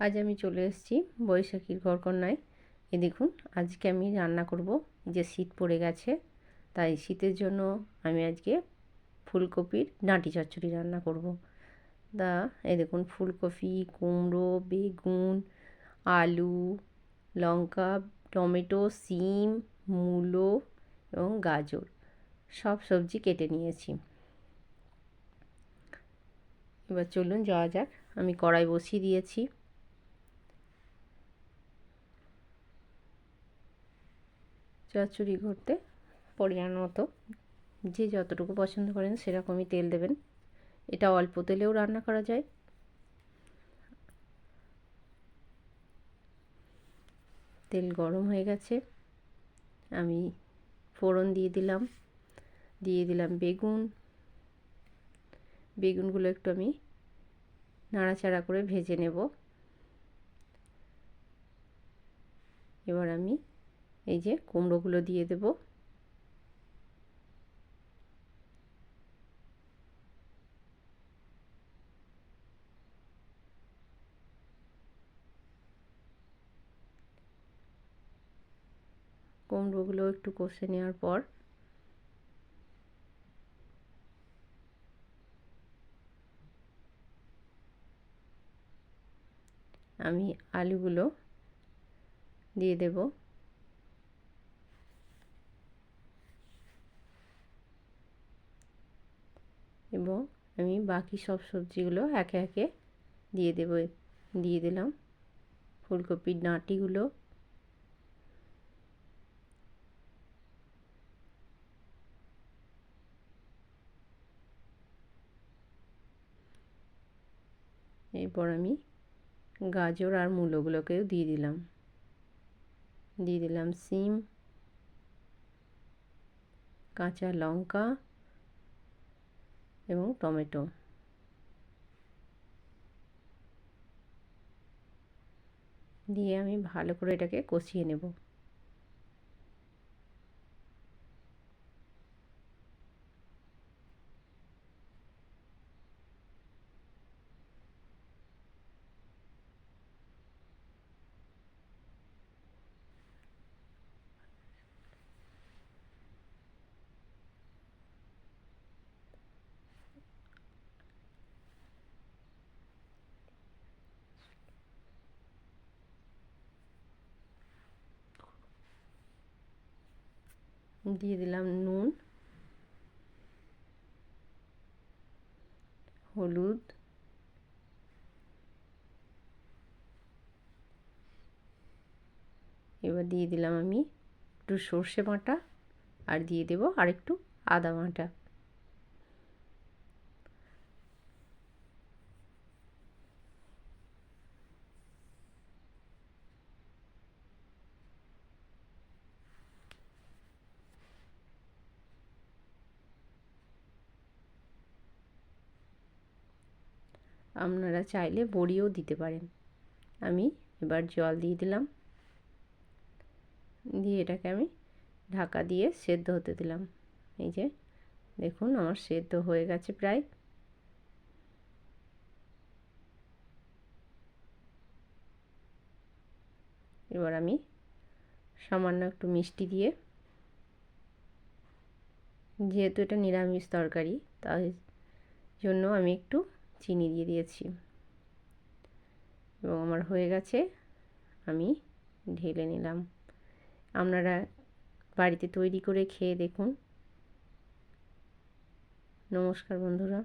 আজ আমি চলে এসেছি বৈশাখীর ঘরকন্নায়। এই দেখুন, আজকে আমি রান্না করব। যে শীত পড়ে গেছে, তাই শীতের জন্য আমি আজকে ফুলকপির ডাঁটি চচ্চড়ি রান্না করব। এই দেখুন, ফুলকপি, কুমড়ো, বেগুন, আলু, লঙ্কা, টমেটো, সিম, মূলো এবং গাজর সব সবজি কেটে নিয়েছি। এবার চলুন যাওয়া যাক। আমি কড়াই বসিয়ে দিয়েছি। চচ্চড়ি করতে পরিমাণ মতো যে যতটুকু পছন্দ করেন সেরকমই তেল দেবেন। এটা অল্প তেলেও রান্না করা যায়। তেল গরম হয়ে গেছে, আমি ফোড়ন দিয়ে দিলাম বেগুনগুলো একটু আমি নাড়াচাড়া করে ভেজে নেব। এবার আমি এই যে কুমড়োগুলো দিয়ে দেব। কুমড়োগুলো একটু কষে নেওয়ার পর আমি আলুগুলো দিয়ে দেব। এবং আমি বাকি সব সবজিগুলো একে একে দিয়ে দিলাম। ফুলকপির ডাঁটিগুলো, এরপর আমি গাজর আর মূলোগুলোকেও দিয়ে দিলাম সিম, কাঁচা লঙ্কা এবং টমেটো দিয়ে আমি ভালো করে এটাকে কষিয়ে নেব। দিয়ে দিলাম নুন, হলুদ, এবার দিয়ে দিলাম আমি একটু সর্ষে বাটা আর দিয়ে দেব আর একটু আদা বাটা। আপনারা চাইলে বড়িও দিতে পারেন। আমি এবার জল দিয়ে দিলাম, দিয়ে এটাকে আমি ঢাকা দিয়ে সেদ্ধ হতে দিলাম। এই যে দেখুন, আমার সেদ্ধ হয়ে গেছে প্রায়। এবার আমি সামান্য একটু মিষ্টি দিয়ে, যেহেতু এটা নিরামিষ তরকারি তাই জন্য আমি একটু চিনি দিয়ে দিয়েছি এবং আমার হয়ে গেছে। আমি ঢেলে নিলাম। আপনারা বাড়িতে তৈরি করে খেয়ে দেখুন। নমস্কার বন্ধুরা।